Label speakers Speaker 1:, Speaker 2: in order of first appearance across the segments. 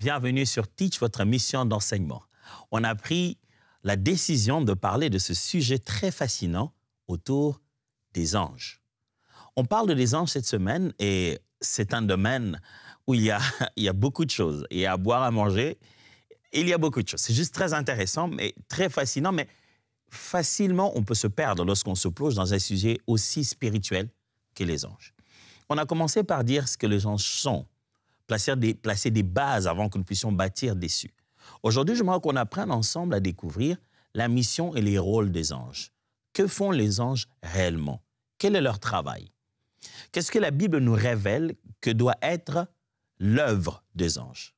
Speaker 1: Bienvenue sur Teach, votre mission d'enseignement. On a pris la décision de parler de ce sujet très fascinant autour des anges. On parle des anges cette semaine et c'est un domaine où il y a beaucoup de choses. Il y a à boire, à manger, il y a beaucoup de choses. C'est juste très intéressant, mais très fascinant, mais facilement on peut se perdre lorsqu'on se plonge dans un sujet aussi spirituel que les anges. On a commencé par dire ce que les anges sont, placer des bases avant que nous puissions bâtir dessus. Aujourd'hui, j'aimerais qu'on apprenne ensemble à découvrir la mission et les rôles des anges. Que font les anges réellement? Quel est leur travail? Qu'est-ce que la Bible nous révèle que doit être l'œuvre des anges?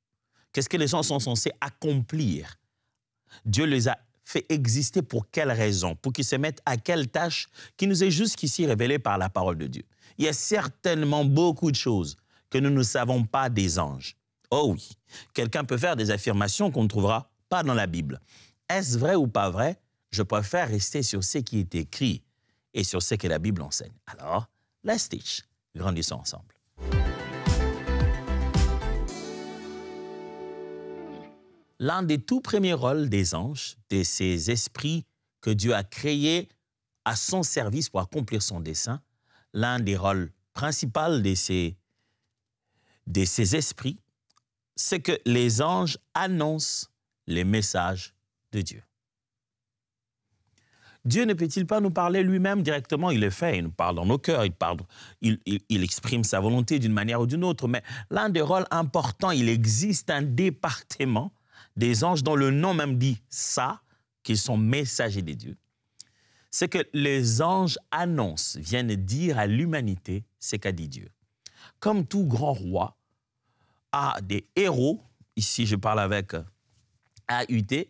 Speaker 1: Qu'est-ce que les anges sont censés accomplir? Dieu les a fait exister pour quelle raison? Pour qu'ils se mettent à quelle tâche qui nous est jusqu'ici révélée par la parole de Dieu? Il y a certainement beaucoup de choses que nous ne savons pas des anges. Oh oui, quelqu'un peut faire des affirmations qu'on ne trouvera pas dans la Bible. Est-ce vrai ou pas vrai? Je préfère rester sur ce qui est écrit et sur ce que la Bible enseigne. Alors, let's teach. Grandissons ensemble. L'un des tout premiers rôles des anges, de ces esprits que Dieu a créés à son service pour accomplir son dessein, l'un des rôles principaux de ces esprits, c'est que les anges annoncent les messages de Dieu. Dieu ne peut-il pas nous parler lui-même directement? Il le fait, il nous parle dans nos cœurs, il exprime sa volonté d'une manière ou d'une autre, mais l'un des rôles importants, il existe un département des anges dont le nom même dit ça, qu'ils sont messagers de Dieu. C'est que les anges annoncent, viennent dire à l'humanité ce qu'a dit Dieu. Comme tout grand roi a des héros, ici je parle avec AUT,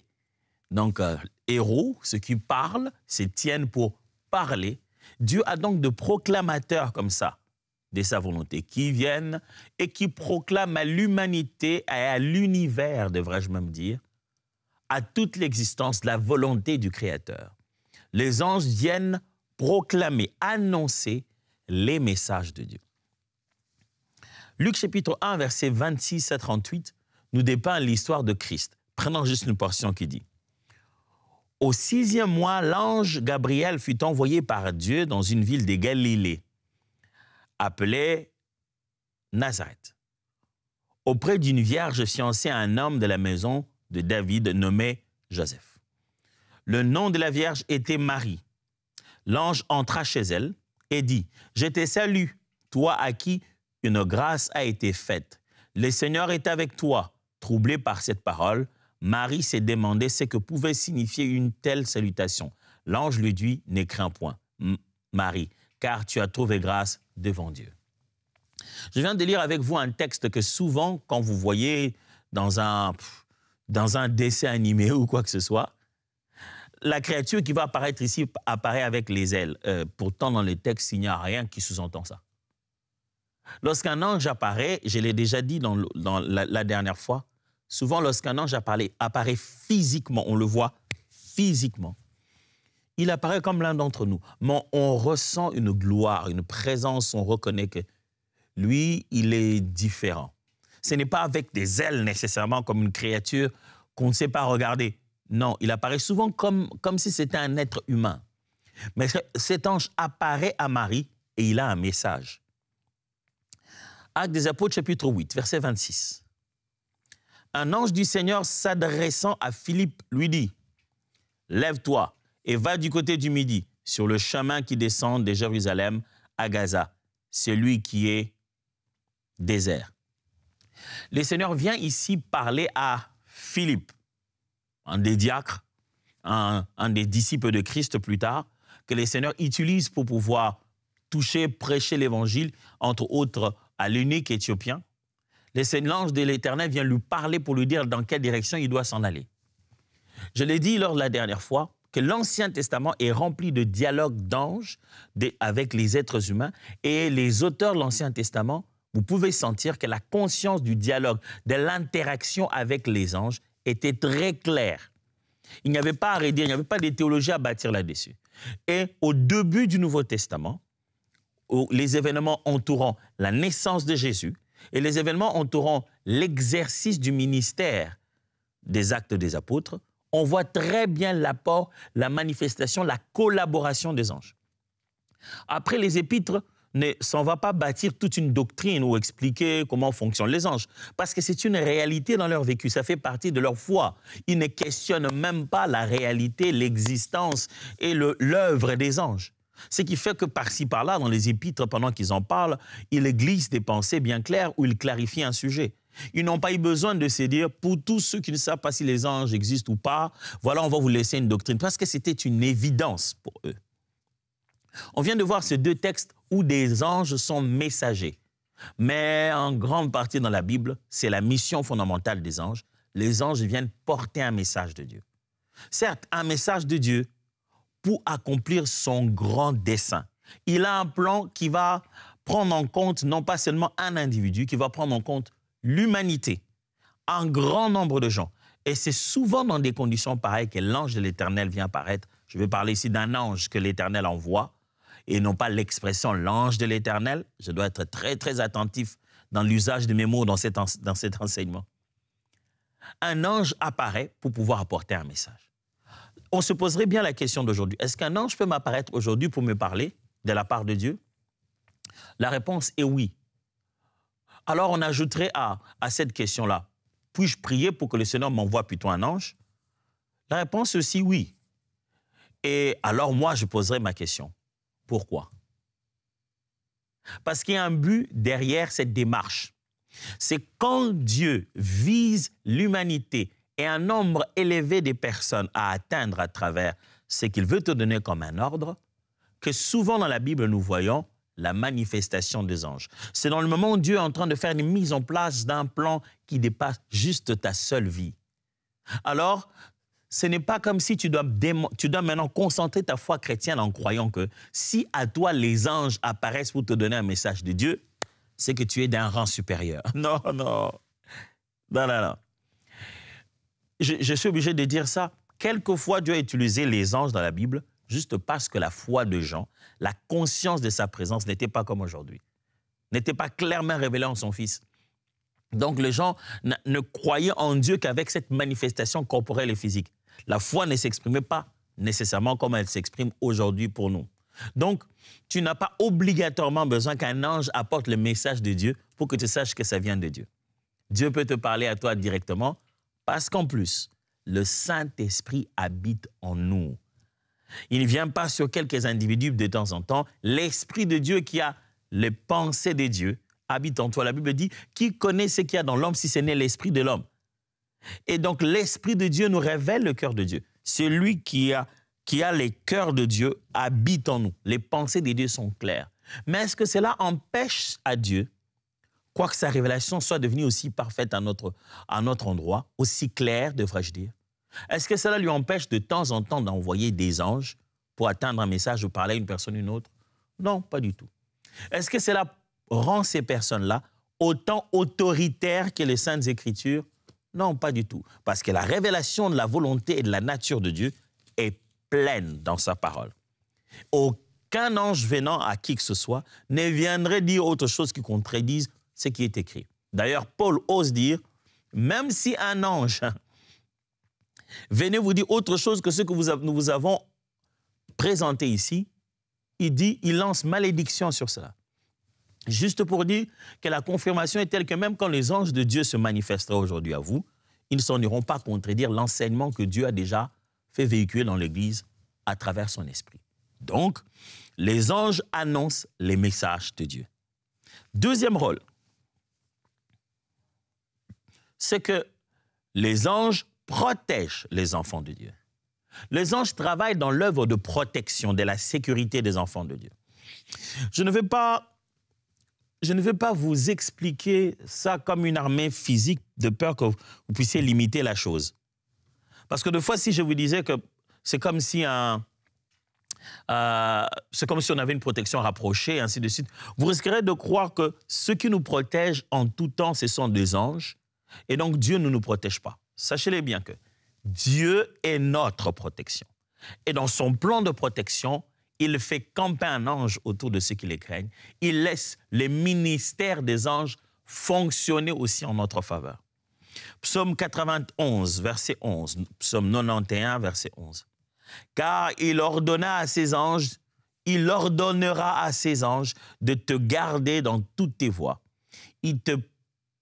Speaker 1: donc héros, ceux qui parlent, se tiennent pour parler. Dieu a donc de proclamateurs comme ça, de sa volonté, qui viennent et qui proclament à l'humanité et à l'univers, devrais-je même dire, à toute l'existence, la volonté du Créateur. Les anges viennent proclamer, annoncer les messages de Dieu. Luc chapitre 1, versets 26 à 38, nous dépeint l'histoire de Christ. Prenons juste une portion qui dit: au 6e mois, l'ange Gabriel fut envoyé par Dieu dans une ville de Galilée, appelée Nazareth, auprès d'une vierge fiancée à un homme de la maison de David nommé Joseph. Le nom de la vierge était Marie. L'ange entra chez elle et dit: je te salue, toi à qui une grâce a été faite. Le Seigneur est avec toi. Troublée par cette parole, Marie s'est demandé ce que pouvait signifier une telle salutation. L'ange lui dit: ne crains point, Marie, car tu as trouvé grâce devant Dieu. Je viens de lire avec vous un texte que souvent, quand vous voyez dans un dessin animé ou quoi que ce soit, la créature qui va apparaître ici apparaît avec les ailes. Pourtant, dans le texte, il n'y a rien qui sous-entend ça. Lorsqu'un ange apparaît, je l'ai déjà dit dans la dernière fois, souvent lorsqu'un ange apparaît physiquement, on le voit physiquement, il apparaît comme l'un d'entre nous, mais on ressent une gloire, une présence, on reconnaît que lui, il est différent. Ce n'est pas avec des ailes nécessairement comme une créature qu'on ne sait pas regarder. Non, il apparaît souvent comme si c'était un être humain. Mais cet ange apparaît à Marie et il a un message. Actes des Apôtres, chapitre 8, verset 26. Un ange du Seigneur s'adressant à Philippe lui dit: lève-toi et va du côté du midi, sur le chemin qui descend de Jérusalem à Gaza, celui qui est désert. Le Seigneur vient ici parler à Philippe, un des diacres, un des disciples de Christ plus tard, que le Seigneur utilise pour pouvoir toucher, prêcher l'évangile, entre autres à l'eunuque éthiopien. L'ange de l'Éternel vient lui parler pour lui dire dans quelle direction il doit s'en aller. Je l'ai dit lors de la dernière fois que l'Ancien Testament est rempli de dialogues d'anges avec les êtres humains, et les auteurs de l'Ancien Testament, vous pouvez sentir que la conscience du dialogue, de l'interaction avec les anges était très claire. Il n'y avait pas à redire, il n'y avait pas de théologie à bâtir là-dessus. Et au début du Nouveau Testament, les événements entourant la naissance de Jésus, Et les événements entourant l'exercice du ministère des Actes des Apôtres, on voit très bien l'apport, la manifestation, la collaboration des anges. Après, les épîtres ne s'en va pas bâtir toute une doctrine ou expliquer comment fonctionnent les anges, parce que c'est une réalité dans leur vécu, ça fait partie de leur foi. Ils ne questionnent même pas la réalité, l'existence et l'œuvre des anges. Ce qui fait que par-ci, par-là, dans les épîtres, pendant qu'ils en parlent, ils glissent des pensées bien claires ou ils clarifient un sujet. Ils n'ont pas eu besoin de se dire, pour tous ceux qui ne savent pas si les anges existent ou pas, voilà, on va vous laisser une doctrine, parce que c'était une évidence pour eux. On vient de voir ces deux textes où des anges sont messagers. Mais en grande partie dans la Bible, c'est la mission fondamentale des anges. Les anges viennent porter un message de Dieu. Certes, un message de Dieu pour accomplir son grand dessein. Il a un plan qui va prendre en compte non pas seulement un individu, qui va prendre en compte l'humanité, un grand nombre de gens. Et c'est souvent dans des conditions pareilles que l'ange de l'Éternel vient apparaître. Je vais parler ici d'un ange que l'Éternel envoie, et non pas l'expression l'ange de l'Éternel. Je dois être très, très attentif dans l'usage de mes mots dans cet enseignement. Un ange apparaît pour pouvoir apporter un message. On se poserait bien la question d'aujourd'hui. Est-ce qu'un ange peut m'apparaître aujourd'hui pour me parler de la part de Dieu? La réponse est oui. Alors on ajouterait à cette question-là, puis-je prier pour que le Seigneur m'envoie plutôt un ange? La réponse est aussi oui. Et alors moi, je poserai ma question. Pourquoi? Parce qu'il y a un but derrière cette démarche. C'est quand Dieu vise l'humanité et un nombre élevé de personnes à atteindre à travers ce qu'il veut te donner comme un ordre, que souvent dans la Bible, nous voyons la manifestation des anges. C'est dans le moment où Dieu est en train de faire une mise en place d'un plan qui dépasse juste ta seule vie. Alors, ce n'est pas comme si tu dois maintenant concentrer ta foi chrétienne en croyant que si à toi les anges apparaissent pour te donner un message de Dieu, c'est que tu es d'un rang supérieur. Non, non. Non, non, non. Je suis obligé de dire ça. Quelquefois, Dieu a utilisé les anges dans la Bible juste parce que la foi de Jean, la conscience de sa présence n'était pas comme aujourd'hui, n'était pas clairement révélée en son Fils. Donc, les gens ne croyaient en Dieu qu'avec cette manifestation corporelle et physique. La foi ne s'exprimait pas nécessairement comme elle s'exprime aujourd'hui pour nous. Donc, tu n'as pas obligatoirement besoin qu'un ange apporte le message de Dieu pour que tu saches que ça vient de Dieu. Dieu peut te parler à toi directement parce qu'en plus, le Saint-Esprit habite en nous. Il ne vient pas sur quelques individus de temps en temps. L'Esprit de Dieu qui a les pensées de Dieu habite en toi. La Bible dit, qui connaît ce qu'il y a dans l'homme si ce n'est l'Esprit de l'homme? Et donc, l'Esprit de Dieu nous révèle le cœur de Dieu. Celui qui a les cœurs de Dieu habite en nous. Les pensées de Dieu sont claires. Mais est-ce que cela empêche à Dieu, quoique sa révélation soit devenue aussi parfaite à notre endroit, aussi claire, devrais-je dire? Est-ce que cela lui empêche de temps en temps d'envoyer des anges pour atteindre un message ou parler à une personne ou une autre? Non, pas du tout. Est-ce que cela rend ces personnes-là autant autoritaires que les Saintes Écritures? Non, pas du tout. Parce que la révélation de la volonté et de la nature de Dieu est pleine dans sa parole. Aucun ange venant à qui que ce soit ne viendrait dire autre chose qui contredise ce qui est écrit. D'ailleurs, Paul ose dire, même si un ange venez vous dire autre chose que ce que nous vous avons présenté ici, il lance malédiction sur cela. Juste pour dire que la confirmation est telle que même quand les anges de Dieu se manifesteraient aujourd'hui à vous, ils ne s'en iront pas contredire l'enseignement que Dieu a déjà fait véhiculer dans l'Église à travers son esprit. Donc, les anges annoncent les messages de Dieu. Deuxième rôle, c'est que les anges protègent les enfants de Dieu. Les anges travaillent dans l'œuvre de protection, de la sécurité des enfants de Dieu. Je ne vais pas vous expliquer ça comme une armée physique de peur que vous puissiez limiter la chose. Parce que des fois, si je vous disais que c'est comme si on avait une protection rapprochée, et ainsi de suite, vous risquerez de croire que ceux qui nous protègent en tout temps, ce sont des anges, et donc Dieu ne nous protège pas. Sachez-le bien que Dieu est notre protection. Et dans son plan de protection, il fait camper un ange autour de ceux qui les craignent. Il laisse les ministères des anges fonctionner aussi en notre faveur. Psaume 91, verset 11. Psaume 91, verset 11. Car il ordonna à ses anges, il ordonnera à ses anges de te garder dans toutes tes voies. Ils te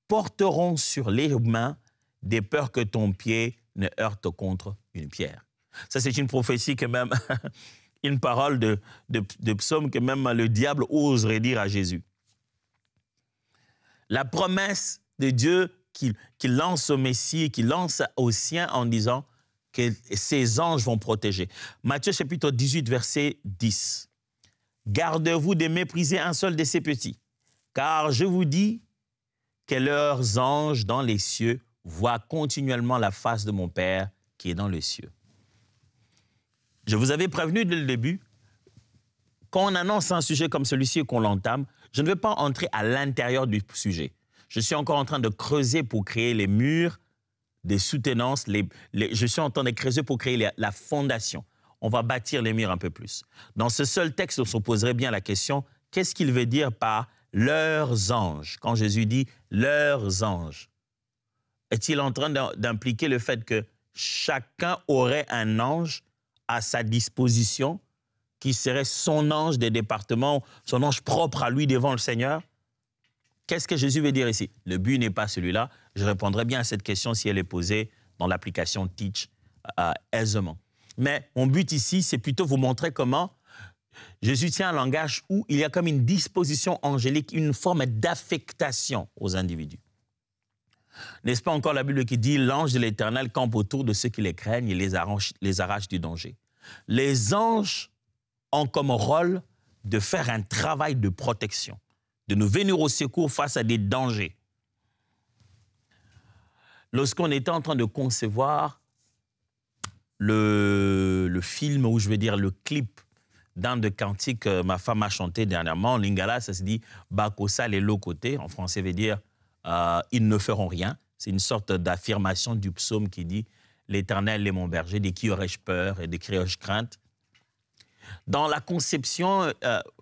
Speaker 1: porteront sur les mains de peur que ton pied ne heurte contre une pierre. Ça, c'est une prophétie que même, une parole de psaume que même le diable oserait dire à Jésus. La promesse de Dieu qu'il lance au Messie, qu'il lance aux siens en disant que ses anges vont protéger. Matthieu chapitre 18, verset 10. Gardez-vous de mépriser un seul de ces petits, car je vous dis que leurs anges dans les cieux voient continuellement la face de mon Père qui est dans les cieux. Je vous avais prévenu dès le début, quand on annonce un sujet comme celui-ci et qu'on l'entame, je ne vais pas entrer à l'intérieur du sujet. Je suis encore en train de creuser pour créer les murs des soutenances. Je suis en train de creuser pour créer la fondation. On va bâtir les murs un peu plus. Dans ce seul texte, on se poserait bien la question, qu'est-ce qu'il veut dire par « leurs anges » quand Jésus dit « leurs anges ». Est-il en train d'impliquer le fait que chacun aurait un ange à sa disposition qui serait son ange des départements, son ange propre à lui devant le Seigneur? Qu'est-ce que Jésus veut dire ici? Le but n'est pas celui-là. Je répondrai bien à cette question si elle est posée dans l'application Teach aisément. Mais mon but ici, c'est plutôt vous montrer comment Jésus tient un langage où il y a comme une disposition angélique, une forme d'affectation aux individus. N'est-ce pas encore la Bible qui dit « L'ange de l'Éternel campe autour de ceux qui les craignent et les arrache du danger ». Les anges ont comme rôle de faire un travail de protection, de nous venir au secours face à des dangers. Lorsqu'on était en train de concevoir le film, ou je veux dire le clip d'un de cantiques que ma femme a chanté dernièrement, en lingala, ça se dit « Bakosa les lokoté », en français veut dire ils ne feront rien. C'est une sorte d'affirmation du psaume qui dit « L'Éternel est mon berger, de qui aurais-je peur et de qui aurais-je crainte ?» Dans la conception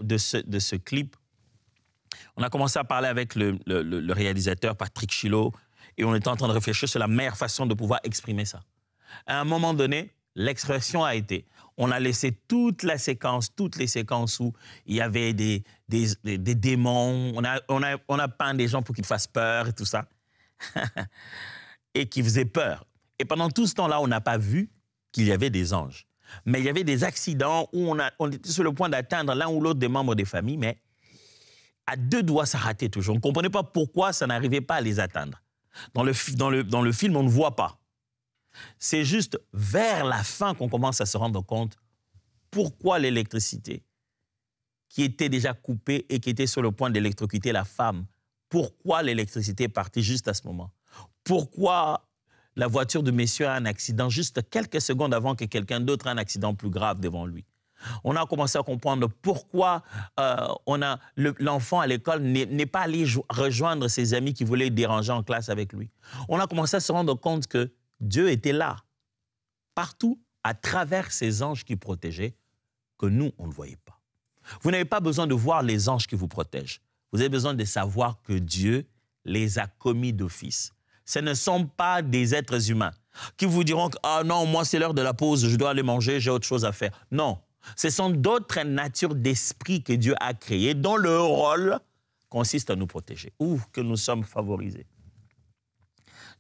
Speaker 1: de ce clip, on a commencé à parler avec le réalisateur Patrick Chilot et on était en train de réfléchir sur la meilleure façon de pouvoir exprimer ça. À un moment donné, l'expression a été, on a laissé toutes les séquences où il y avait des démons, on a peint des gens pour qu'ils fassent peur et tout ça, et qui faisaient peur. Et pendant tout ce temps-là, on n'a pas vu qu'il y avait des anges. Mais il y avait des accidents où on était sur le point d'atteindre l'un ou l'autre des membres des familles, mais à deux doigts, ça ratait toujours. On ne comprenait pas pourquoi ça n'arrivait pas à les atteindre. Dans le film, on ne voit pas. C'est juste vers la fin qu'on commence à se rendre compte pourquoi l'électricité, qui était déjà coupée et qui était sur le point d'électrocuter la femme, pourquoi l'électricité est partie juste à ce moment? Pourquoi la voiture de monsieur a un accident juste quelques secondes avant que quelqu'un d'autre ait un accident plus grave devant lui? On a commencé à comprendre pourquoi l'enfant à l'école n'est pas allé rejoindre ses amis qui voulaient déranger en classe avec lui. On a commencé à se rendre compte que Dieu était là, partout, à travers ces anges qui protégeaient, que nous, on ne voyait pas. Vous n'avez pas besoin de voir les anges qui vous protègent. Vous avez besoin de savoir que Dieu les a commis d'office. Ce ne sont pas des êtres humains qui vous diront « Ah non, moi c'est l'heure de la pause, je dois aller manger, j'ai autre chose à faire. » Non, ce sont d'autres natures d'esprit que Dieu a créées dont le rôle consiste à nous protéger. Ouh, que nous sommes favorisés.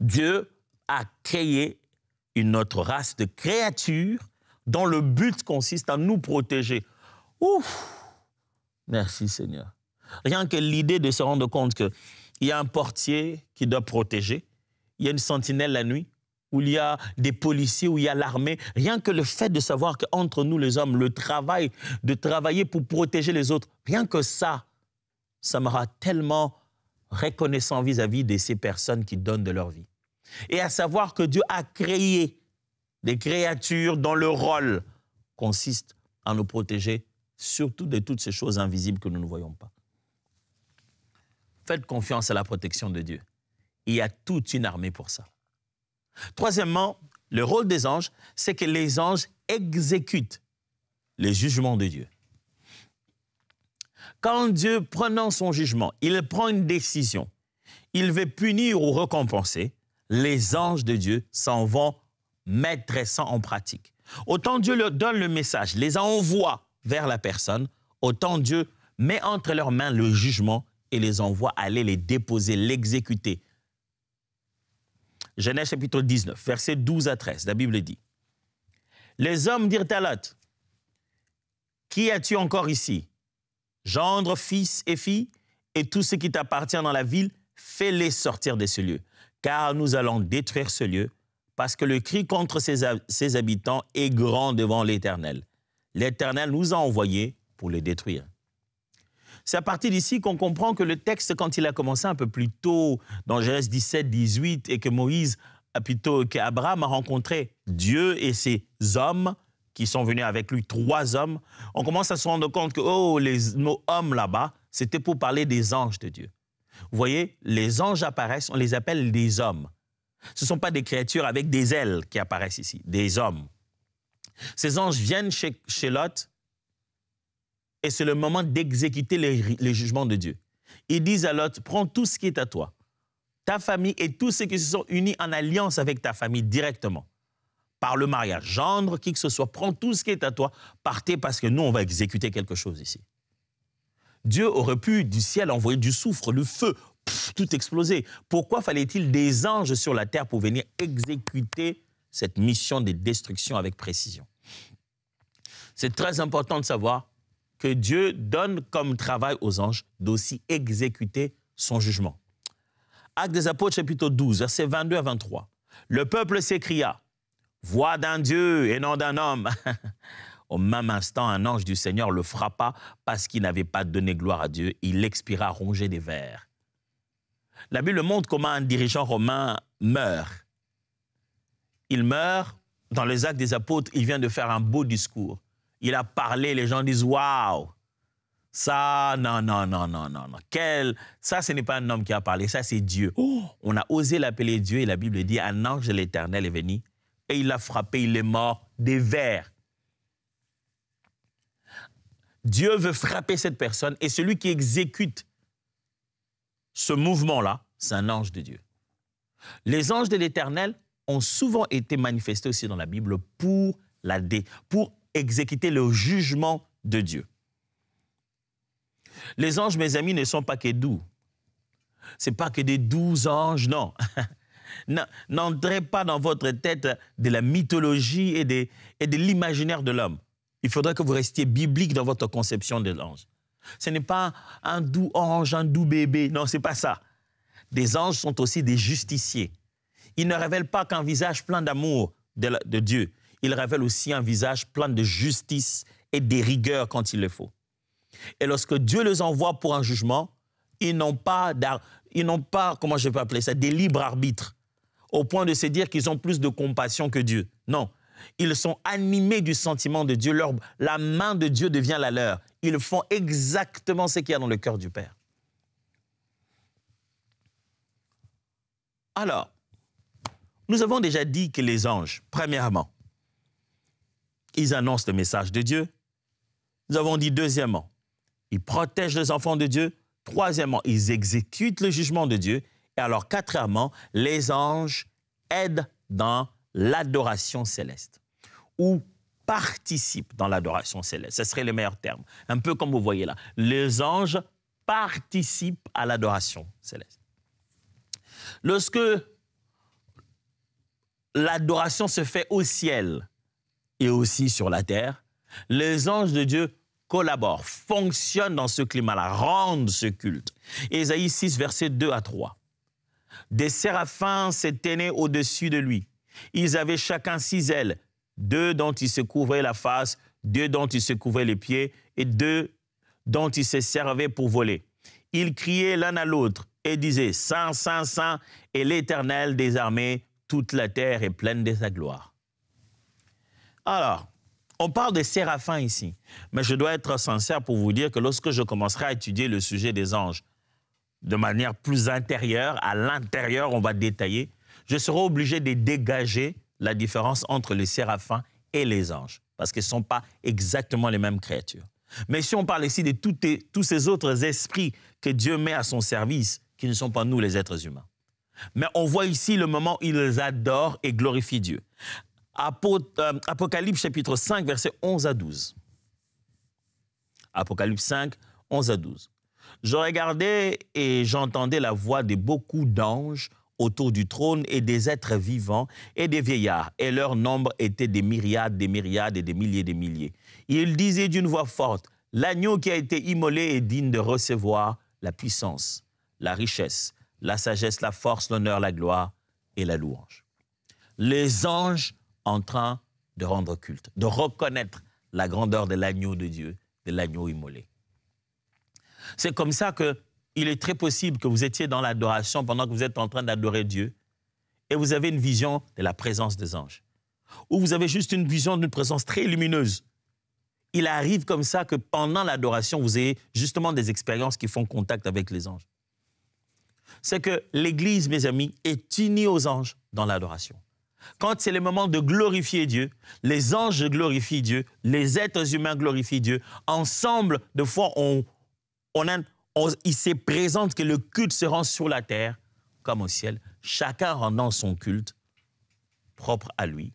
Speaker 1: Dieu a créé une autre race de créatures dont le but consiste à nous protéger. Ouf! Merci Seigneur. Rien que l'idée de se rendre compte qu'il y a un portier qui doit protéger, il y a une sentinelle la nuit, où il y a des policiers, où il y a l'armée. Rien que le fait de savoir qu'entre nous les hommes, le travail de travailler pour protéger les autres, rien que ça me rend tellement reconnaissant vis-à-vis de ces personnes qui donnent de leur vie. Et à savoir que Dieu a créé des créatures dont le rôle consiste à nous protéger, surtout de toutes ces choses invisibles que nous ne voyons pas. Faites confiance à la protection de Dieu. Il y a toute une armée pour ça. Troisièmement, le rôle des anges, c'est que les anges exécutent les jugements de Dieu. Quand Dieu, prenant son jugement, il prend une décision, il veut punir ou récompenser, les anges de Dieu s'en vont mettre ça en pratique. Autant Dieu leur donne le message, les envoie vers la personne, autant Dieu met entre leurs mains le jugement et les envoie aller les déposer, l'exécuter. Genèse chapitre 19, versets 12 à 13, la Bible dit, « Les hommes dirent à Lot, « Qui as-tu encore ici? Gendre, fils et filles, et tout ce qui t'appartient dans la ville, fais-les sortir de ce lieu, car nous allons détruire ce lieu, parce que le cri contre ses habitants est grand devant l'Éternel. L'Éternel nous a envoyés pour les détruire. » C'est à partir d'ici qu'on comprend que le texte, quand il a commencé un peu plus tôt, dans Genèse 17, 18, et que qu'Abraham a rencontré Dieu et ses hommes, qui sont venus avec lui, 3 hommes, on commence à se rendre compte que nos hommes là-bas, c'était pour parler des anges de Dieu. Vous voyez, les anges apparaissent, on les appelle des hommes. Ce ne sont pas des créatures avec des ailes qui apparaissent ici, des hommes. Ces anges viennent chez Lot et c'est le moment d'exécuter les jugements de Dieu. Ils disent à Lot, prends tout ce qui est à toi, ta famille et tous ceux qui se sont unis en alliance avec ta famille directement, par le mariage, gendre, qui que ce soit, prends tout ce qui est à toi, partez parce que nous, on va exécuter quelque chose ici. Dieu aurait pu du ciel envoyer du soufre, le feu, tout exploser. Pourquoi fallait-il des anges sur la terre pour venir exécuter cette mission de destruction avec précision? C'est très important de savoir que Dieu donne comme travail aux anges d'aussi exécuter son jugement. Actes des Apôtres, chapitre 12, versets 22 à 23. Le peuple s'écria, « Voix d'un Dieu et non d'un homme !» Au même instant, un ange du Seigneur le frappa parce qu'il n'avait pas donné gloire à Dieu. Il expira rongé des vers. La Bible montre comment un dirigeant romain meurt. Il meurt, dans les Actes des Apôtres, il vient de faire un beau discours. Il a parlé, les gens disent « Waouh !» Ça, non. Ça, ce n'est pas un homme qui a parlé, ça, c'est Dieu. Oh, on a osé l'appeler Dieu et la Bible dit « Un ange de l'Éternel est venu et il l'a frappé, il est mort des vers. » Dieu veut frapper cette personne et celui qui exécute ce mouvement-là, c'est un ange de Dieu. Les anges de l'Éternel ont souvent été manifestés aussi dans la Bible pour exécuter le jugement de Dieu. Les anges, mes amis, ne sont pas que doux. Ce n'est pas que des doux anges, non. N'entrez pas dans votre tête de la mythologie et de l'imaginaire de l'homme. Il faudrait que vous restiez biblique dans votre conception de l'ange. Ce n'est pas un doux ange, un doux bébé. Non, ce n'est pas ça. Des anges sont aussi des justiciers. Ils ne révèlent pas qu'un visage plein d'amour de Dieu. Ils révèlent aussi un visage plein de justice et de rigueur quand il le faut. Et lorsque Dieu les envoie pour un jugement, ils n'ont pas, comment je peux appeler ça, des libres arbitres, au point de se dire qu'ils ont plus de compassion que Dieu. Non. Ils sont animés du sentiment de Dieu. La main de Dieu devient la leur. Ils font exactement ce qu'il y a dans le cœur du Père. Alors, nous avons déjà dit que les anges, premièrement, ils annoncent le message de Dieu. Nous avons dit deuxièmement, ils protègent les enfants de Dieu. Troisièmement, ils exécutent le jugement de Dieu. Et alors, quatrièmement, les anges aident dans l'adoration céleste, ou participent dans l'adoration céleste. Ce serait le meilleur terme. Un peu comme vous voyez là. Les anges participent à l'adoration céleste. Lorsque l'adoration se fait au ciel et aussi sur la terre, les anges de Dieu collaborent, fonctionnent dans ce climat-là, rendent ce culte. Ésaïe 6, versets 2 à 3. Des séraphins s'éteignaient au-dessus de lui. Ils avaient chacun 6 ailes, 2 dont ils se couvraient la face, 2 dont ils se couvraient les pieds et 2 dont ils se servaient pour voler. Ils criaient l'un à l'autre et disaient « Saint, Saint, Saint est l'Éternel des armées, toute la terre est pleine de sa gloire. » Alors, on parle de séraphins ici, mais je dois être sincère pour vous dire que lorsque je commencerai à étudier le sujet des anges de manière plus intérieure, à l'intérieur, on va détailler, je serai obligé de dégager la différence entre les séraphins et les anges, parce qu'ils ne sont pas exactement les mêmes créatures. Mais si on parle ici de tous ces autres esprits que Dieu met à son service qui ne sont pas nous les êtres humains. Mais on voit ici le moment où ils adorent et glorifient Dieu. Apocalypse chapitre 5, versets 11 à 12. Apocalypse 5, 11 à 12. Je regardais et j'entendais la voix de beaucoup d'anges autour du trône et des êtres vivants et des vieillards. Et leur nombre était des myriades et des milliers. Ils disaient d'une voix forte, « L'agneau qui a été immolé est digne de recevoir la puissance, la richesse, la sagesse, la force, l'honneur, la gloire et la louange. » Les anges en train de rendre culte, de reconnaître la grandeur de l'agneau de Dieu, de l'agneau immolé. C'est comme ça qu'il est très possible que vous étiez dans l'adoration pendant que vous êtes en train d'adorer Dieu et vous avez une vision de la présence des anges. Ou vous avez juste une vision d'une présence très lumineuse. Il arrive comme ça que pendant l'adoration, vous ayez justement des expériences qui font contact avec les anges. C'est que l'Église, mes amis, est unie aux anges dans l'adoration. Quand c'est le moment de glorifier Dieu, les anges glorifient Dieu, les êtres humains glorifient Dieu. Ensemble, de fois, il se présente que le culte se rend sur la terre comme au ciel, chacun rendant son culte propre à lui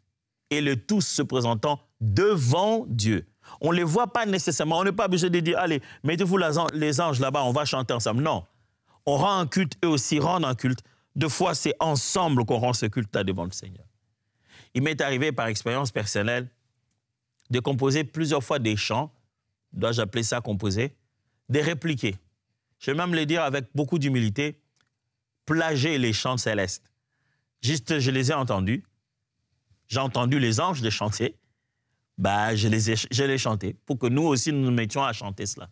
Speaker 1: et le tous se présentant devant Dieu. On ne les voit pas nécessairement, on n'est pas obligé de dire « Allez, mettez-vous les anges là-bas, on va chanter ensemble ». Non, on rend un culte, eux aussi rendent un culte. Deux fois, c'est ensemble qu'on rend ce culte-là devant le Seigneur. Il m'est arrivé par expérience personnelle de composer plusieurs fois des chants, dois-je appeler ça composer, de répliquer. Je vais même le dire avec beaucoup d'humilité, plager les chants célestes. Juste, je les ai entendus. J'ai entendu les anges les chanter. Je les chantais pour que nous aussi nous nous mettions à chanter cela.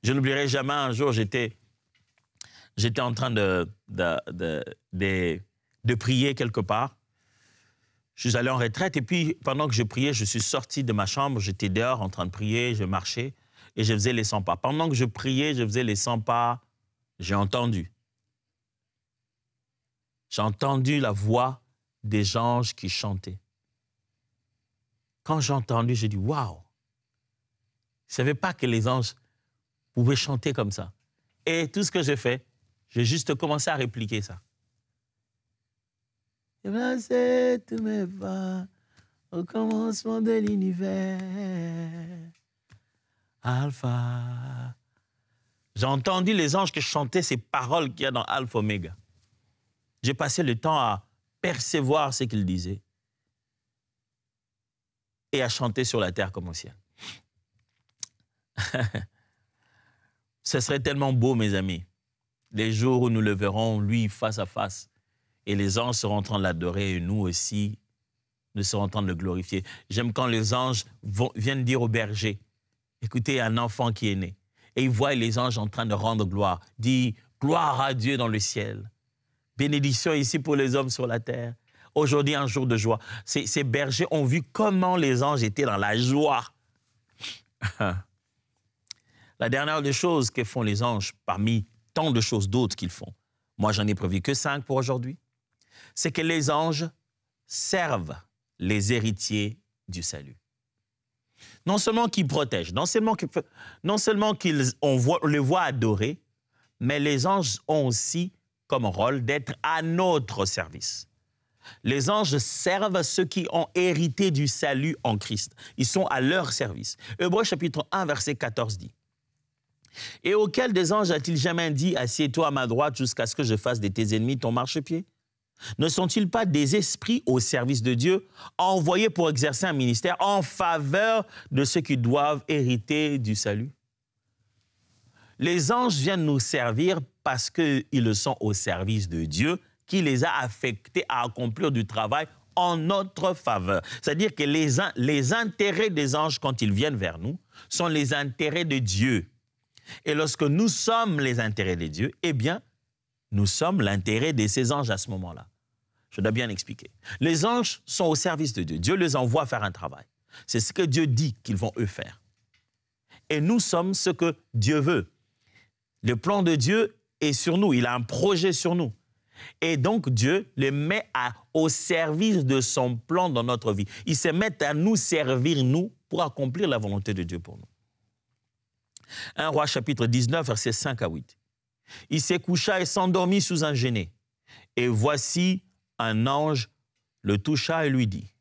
Speaker 1: Je n'oublierai jamais un jour, j'étais en train de prier quelque part. Je suis allé en retraite et puis pendant que je priais, je suis sorti de ma chambre, j'étais dehors en train de prier, je marchais et je faisais les 100 pas. Pendant que je priais, je faisais les 100 pas, j'ai entendu. J'ai entendu la voix des anges qui chantaient. Quand j'ai entendu, j'ai dit « Waouh !» Je ne savais pas que les anges pouvaient chanter comme ça. Et tout ce que j'ai fait, j'ai juste commencé à répliquer ça. J'ai placé tous mes pas au commencement de l'univers. Alpha. J'ai entendu les anges qui chantaient ces paroles qu'il y a dans Alpha Omega. J'ai passé le temps à percevoir ce qu'ils disaient et à chanter sur la terre comme au ciel. Ce serait tellement beau, mes amis, les jours où nous le verrons, lui, face à face, et les anges seront en train de l'adorer, et nous aussi, nous serons en train de le glorifier. J'aime quand les anges viennent dire au berger, écoutez, il y a un enfant qui est né, et ils voient les anges en train de rendre gloire, dit gloire à Dieu dans le ciel. Bénédiction ici pour les hommes sur la terre. Aujourd'hui, un jour de joie. Ces bergers ont vu comment les anges étaient dans la joie. La dernière des choses que font les anges, parmi tant de choses d'autres qu'ils font, moi j'en ai prévu que 5 pour aujourd'hui, c'est que les anges servent les héritiers du salut. Non seulement qu'ils protègent, non seulement on les voit adorer, mais les anges ont aussi comme rôle d'être à notre service. Les anges servent ceux qui ont hérité du salut en Christ. Ils sont à leur service. Hébreux chapitre 1, verset 14 dit « Et auquel des anges a-t-il jamais dit « Assieds-toi à ma droite jusqu'à ce que je fasse de tes ennemis ton marchepied » Ne sont-ils pas des esprits au service de Dieu, envoyés pour exercer un ministère en faveur de ceux qui doivent hériter du salut? Les anges viennent nous servir parce qu'ils sont au service de Dieu, qui les a affectés à accomplir du travail en notre faveur. C'est-à-dire que les intérêts des anges, quand ils viennent vers nous, sont les intérêts de Dieu. Et lorsque nous sommes les intérêts de Dieu, eh bien, nous sommes l'intérêt de ces anges à ce moment-là. Je dois bien expliquer. Les anges sont au service de Dieu. Dieu les envoie faire un travail. C'est ce que Dieu dit qu'ils vont eux faire. Et nous sommes ce que Dieu veut. Le plan de Dieu est sur nous. Il a un projet sur nous. Et donc, Dieu les met au service de son plan dans notre vie. Il se met à nous servir, nous, pour accomplir la volonté de Dieu pour nous. 1 Roi chapitre 19, versets 5 à 8. Il se coucha et s'endormit sous un genêt. Et voici un ange le toucha et lui dit,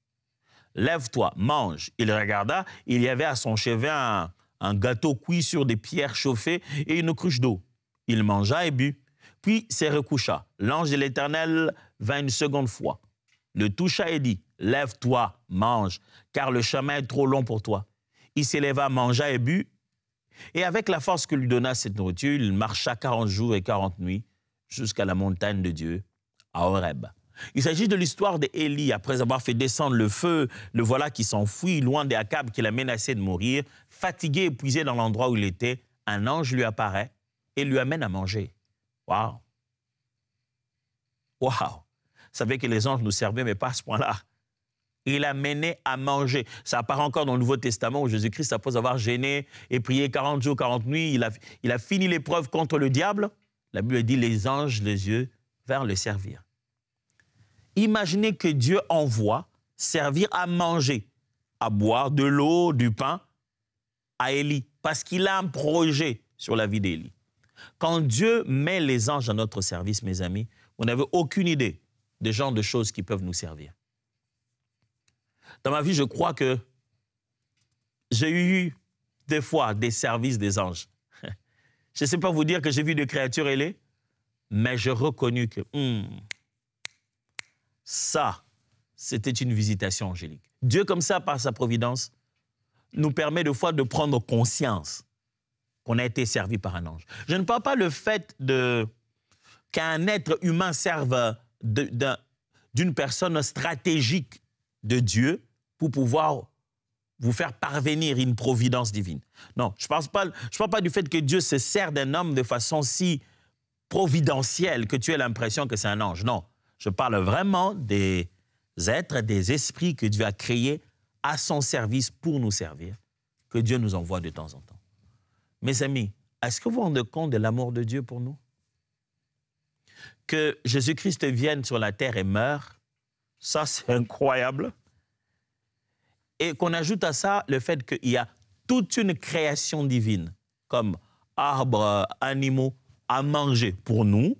Speaker 1: « Lève-toi, mange. » Il regarda, il y avait à son chevet un gâteau cuit sur des pierres chauffées et une cruche d'eau. Il mangea et but, puis se recoucha. L'ange de l'Éternel vint une seconde fois, le toucha et dit, « Lève-toi, mange, car le chemin est trop long pour toi. » Il s'éleva, mangea et but, et avec la force que lui donna cette nourriture, il marcha 40 jours et 40 nuits jusqu'à la montagne de Dieu, à Horeb. Il s'agit de l'histoire d'Élie. Après avoir fait descendre le feu, le voilà qui s'enfuit loin d'Akab qui l'a menacé de mourir. Fatigué, épuisé dans l'endroit où il était, un ange lui apparaît et lui amène à manger. Waouh! Waouh! Vous savez que les anges nous servaient, mais pas à ce point-là. Il amenait à manger. Ça apparaît encore dans le Nouveau Testament où Jésus-Christ, après avoir gêné et prié 40 jours, 40 nuits, il a fini l'épreuve contre le diable. La Bible dit, les anges, les yeux, vinrent le servir. Imaginez que Dieu envoie servir à manger, à boire de l'eau, du pain à Élie, parce qu'il a un projet sur la vie d'Élie. Quand Dieu met les anges à notre service, mes amis, vous n'avez aucune idée des genres de choses qui peuvent nous servir. Dans ma vie, je crois que j'ai eu des fois des services des anges. Je ne sais pas vous dire que j'ai vu des créatures ailées, mais j'ai reconnu que ça, c'était une visitation angélique. Dieu, comme ça, par sa providence, nous permet de fois de prendre conscience qu'on a été servi par un ange. Je ne parle pas le fait qu'un être humain serve d'une personne stratégique de Dieu pour pouvoir vous faire parvenir une providence divine. Non, je ne parle pas du fait que Dieu se sert d'un homme de façon si providentielle que tu aies l'impression que c'est un ange. Non, je parle vraiment des êtres, des esprits que Dieu a créés à son service pour nous servir, que Dieu nous envoie de temps en temps. Mes amis, est-ce que vous vous rendez compte de l'amour de Dieu pour nous? Que Jésus-Christ vienne sur la terre et meure, ça c'est incroyable. Et qu'on ajoute à ça le fait qu'il y a toute une création divine, comme arbres, animaux, à manger pour nous,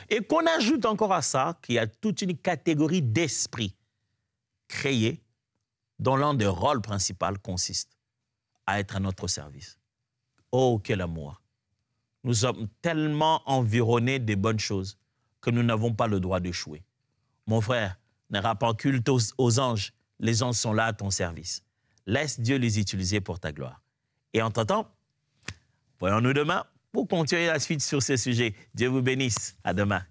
Speaker 1: et qu'on ajoute encore à ça qu'il y a toute une catégorie d'esprits créés dont l'un des rôles principaux consiste à être à notre service. Oh, quel amour! Nous sommes tellement environnés des bonnes choses que nous n'avons pas le droit d'échouer. Mon frère, ne rends pas culte aux anges. Les anges sont là à ton service. Laisse Dieu les utiliser pour ta gloire. Et en temps, voyons-nous demain pour continuer la suite sur ce sujet. Dieu vous bénisse. À demain.